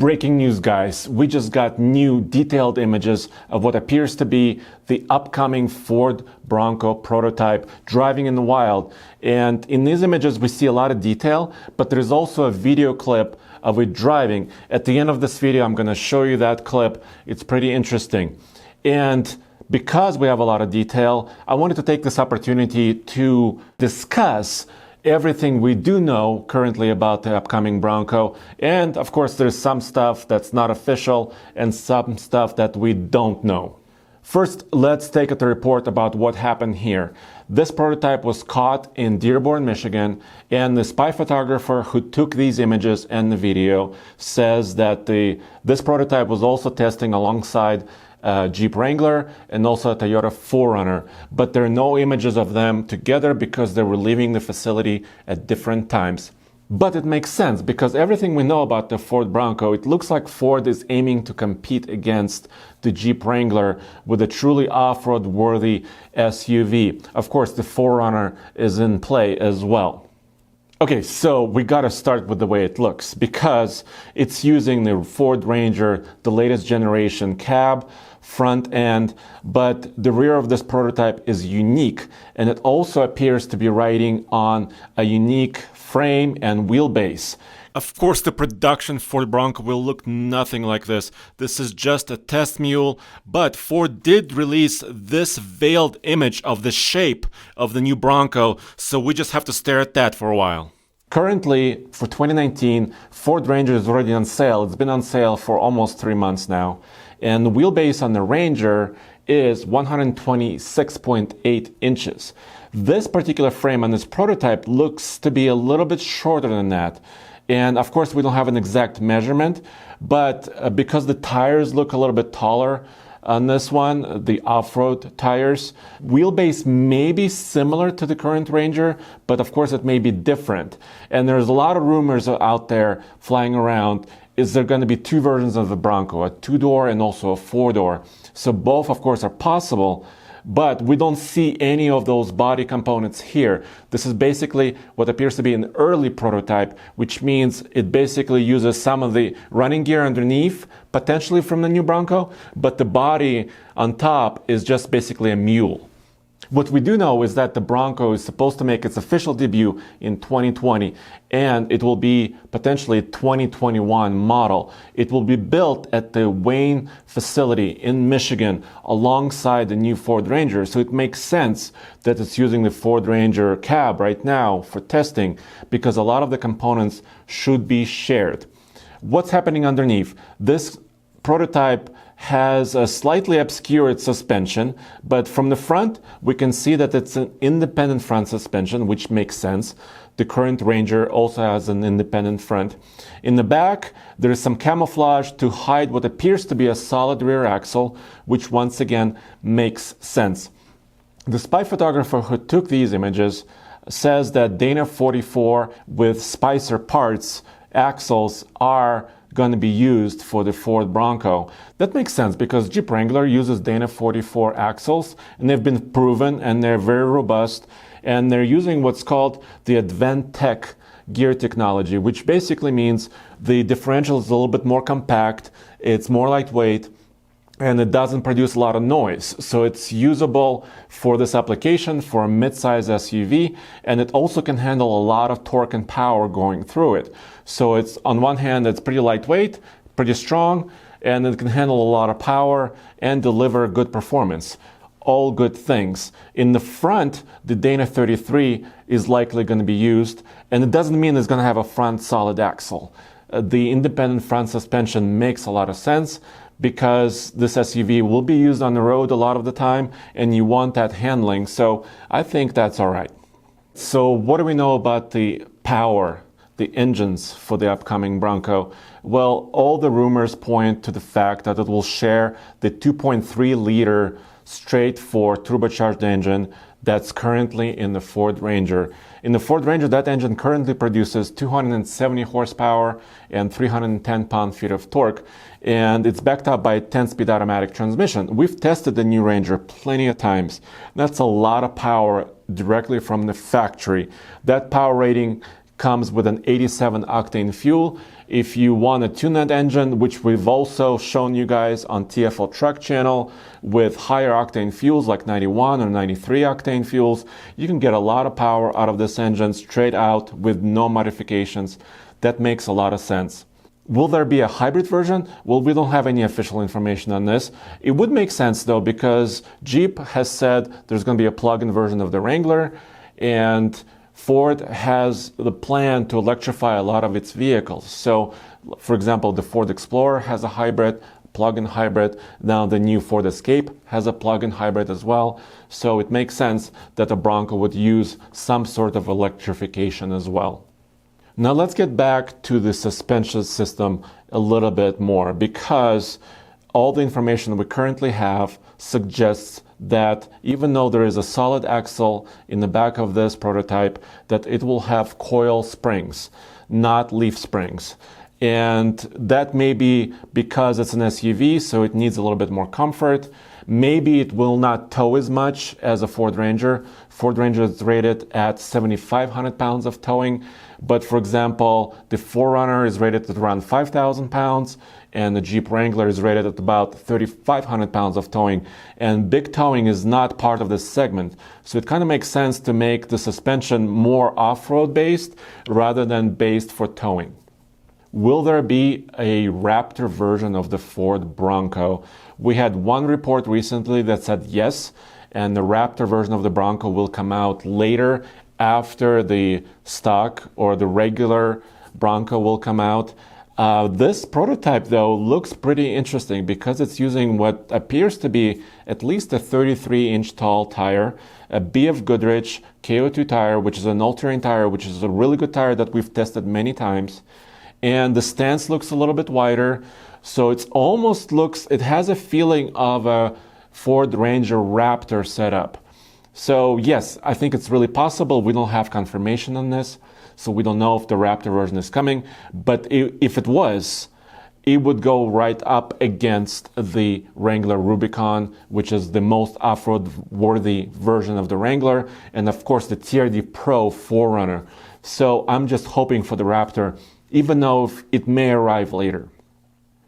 Breaking news, guys. We just got new detailed images of what appears to be the upcoming Ford Bronco prototype driving in the wild. And in these images, we see a lot of detail, but there's also a video clip of it driving. At the end of this video, I'm going to show you that clip. It's pretty interesting. And because we have a lot of detail, I wanted to take this opportunity to discuss everything we do know currently about the upcoming Bronco. And of course, there's some stuff that's not official and some stuff that we don't know. First, let's take a report about what happened here. This prototype was caught in Dearborn, Michigan, and the spy photographer who took these images and the video says that this prototype was also testing alongside Jeep Wrangler and also a Toyota 4Runner, but there are no images of them together because they were leaving the facility at different times. But it makes sense because everything we know about the Ford Bronco, it looks like Ford is aiming to compete against the Jeep Wrangler with a truly off-road worthy SUV. Of course, the 4Runner is in play as well. Okay, so we gotta start with the way it looks because it's using the Ford Ranger, the latest generation cab, front end, but the rear of this prototype is unique, and it also appears to be riding on a unique frame and wheelbase. Of course, the production Ford Bronco will look nothing like this. This is just a test mule, but Ford did release this veiled image of the shape of the new Bronco, so we just have to stare at that for a while. Currently, for 2019, Ford Ranger is already on sale. It's been on sale for almost 3 months now. And the wheelbase on the Ranger is 126.8 inches. This particular frame on this prototype looks to be a little bit shorter than that. And of course, we don't have an exact measurement, but because the tires look a little bit taller on this one, the off-road tires, wheelbase may be similar to the current Ranger, but of course it may be different. And there's a lot of rumors out there flying around. Is there going to be two versions of the Bronco, a two-door and also a four-door? So both, of course, are possible, but we don't see any of those body components here. This is basically what appears to be an early prototype, which means it basically uses some of the running gear underneath, potentially from the new Bronco, but the body on top is just basically a mule. What we do know is that the Bronco is supposed to make its official debut in 2020, and it will be potentially a 2021 model. It will be built at the Wayne facility in Michigan alongside the new Ford Ranger, so it makes sense that it's using the Ford Ranger cab right now for testing because a lot of the components should be shared. What's happening underneath? This prototype has a slightly obscured suspension, but from the front, we can see that it's an independent front suspension, which makes sense. The current Ranger also has an independent front. In the back, there is some camouflage to hide what appears to be a solid rear axle, which once again makes sense. The spy photographer who took these images says that Dana 44 with Spicer parts axles are going to be used for the Ford Bronco. That makes sense because Jeep Wrangler uses Dana 44 axles, and they've been proven and they're very robust, and they're using what's called the Advantech gear technology, which basically means the differential is a little bit more compact, it's more lightweight, and it doesn't produce a lot of noise. So it's usable for this application for a mid-size SUV, and it also can handle a lot of torque and power going through it. So it's, on one hand, it's pretty lightweight, pretty strong, and it can handle a lot of power and deliver good performance. All good things. In the front, the Dana 33 is likely going to be used, and it doesn't mean it's going to have a front solid axle. The independent front suspension makes a lot of sense because this SUV will be used on the road a lot of the time, and you want that handling, so I think that's all right. So what do we know about the power, the engines for the upcoming Bronco? Well, all the rumors point to the fact that it will share the 2.3-liter straight-four turbocharged engine that's currently in the Ford Ranger. In the Ford Ranger, that engine currently produces 270 horsepower and 310 pound-feet of torque, and it's backed up by a 10-speed automatic transmission. We've tested the new Ranger plenty of times. That's a lot of power directly from the factory. That power rating comes with an 87 octane fuel. If you want a tune-that engine, which we've also shown you guys on TFL Truck channel, with higher octane fuels like 91 or 93 octane fuels, you can get a lot of power out of this engine straight out with no modifications. That makes a lot of sense. Will there be a hybrid version? Well, we don't have any official information on this. It would make sense though, because Jeep has said there's going to be a plug-in version of the Wrangler, and Ford has the plan to electrify a lot of its vehicles. So, for example, the Ford Explorer has a hybrid, plug-in hybrid. Now the new Ford Escape has a plug-in hybrid as well. So it makes sense that the Bronco would use some sort of electrification as well. Now let's get back to the suspension system a little bit more, because all the information we currently have suggests that even though there is a solid axle in the back of this prototype, that it will have coil springs, not leaf springs. And that may be because it's an SUV, so it needs a little bit more comfort. Maybe it will not tow as much as a Ford Ranger. Ford Ranger is rated at 7,500 pounds of towing. But for example, the 4Runner is rated at around 5,000 pounds, and the Jeep Wrangler is rated at about 3,500 pounds of towing. And big towing is not part of this segment. So it kind of makes sense to make the suspension more off-road based rather than based for towing. Will there be a Raptor version of the Ford Bronco? We had one report recently that said yes, and the Raptor version of the Bronco will come out later after the stock or the regular Bronco will come out. This prototype, though, looks pretty interesting because it's using what appears to be at least a 33-inch tall tire, a BF Goodrich KO2 tire, which is an all-terrain tire, which is a really good tire that we've tested many times. And the stance looks a little bit wider, so it has a feeling of a Ford Ranger Raptor setup. So yes, I think it's really possible. We don't have confirmation on this, so we don't know if the Raptor version is coming, but if it was, it would go right up against the Wrangler Rubicon, which is the most off-road worthy version of the Wrangler, and of course the TRD Pro 4Runner. So I'm just hoping for the Raptor, even though it may arrive later.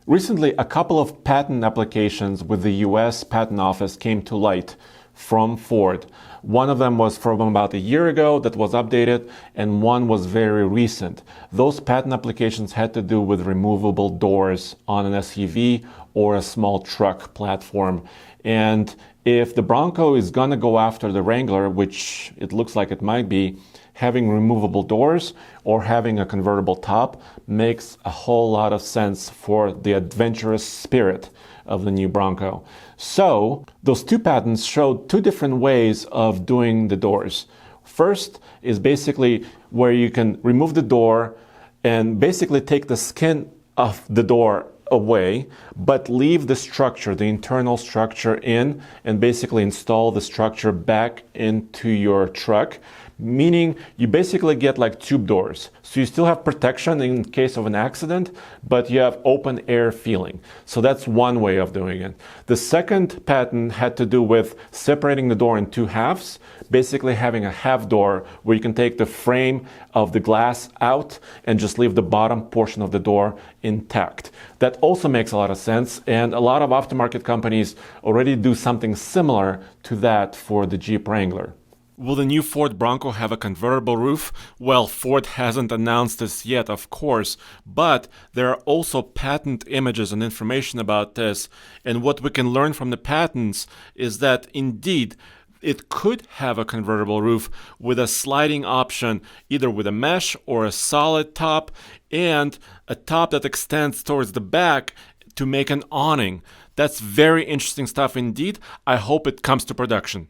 Recently, a couple of patent applications with the US Patent Office came to light from Ford. One of them was from about a year ago that was updated, and one was very recent. Those patent applications had to do with removable doors on an SUV or a small truck platform. And if the Bronco is gonna go after the Wrangler, which it looks like it might be, having removable doors or having a convertible top makes a whole lot of sense for the adventurous spirit of the new Bronco. So those two patents showed two different ways of doing the doors. First is basically where you can remove the door and basically take the skin of the door away, but leave the structure, the internal structure in, and basically install the structure back into your truck, meaning you basically get like tube doors. So you still have protection in case of an accident, but you have open air feeling. So that's one way of doing it. The second patent had to do with separating the door in two halves, basically having a half door where you can take the frame of the glass out and just leave the bottom portion of the door intact. That also makes a lot of sense, and a lot of aftermarket companies already do something similar to that for the Jeep Wrangler. Will the new Ford Bronco have a convertible roof? Well, Ford hasn't announced this yet, of course, but there are also patent images and information about this, and what we can learn from the patents is that indeed it could have a convertible roof with a sliding option, either with a mesh or a solid top, and a top that extends towards the back to make an awning. That's very interesting stuff indeed. I hope it comes to production.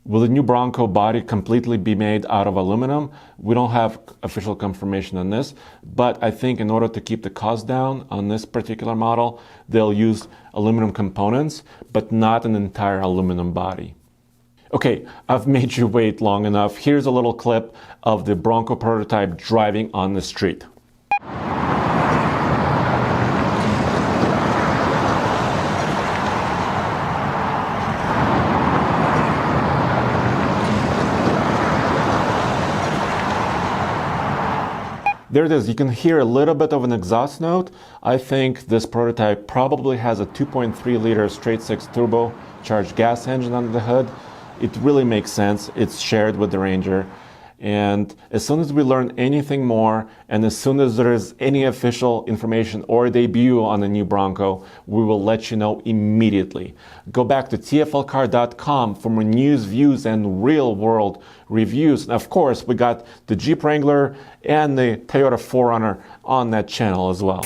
Will the new Bronco body completely be made out of aluminum? We don't have official confirmation on this, but I think in order to keep the cost down on this particular model, they'll use aluminum components, but not an entire aluminum body. Okay, I've made you wait long enough. Here's a little clip of the Bronco prototype driving on the street. There it is. You can hear a little bit of an exhaust note. I think this prototype probably has a 2.3 liter straight six turbocharged gas engine under the hood. It really makes sense. It's shared with the Ranger. And as soon as we learn anything more, and as soon as there is any official information or debut on the new Bronco, we will let you know immediately. Go back to TFLcar.com for more news, views, and real-world reviews. And of course, we got the Jeep Wrangler and the Toyota 4Runner on that channel as well.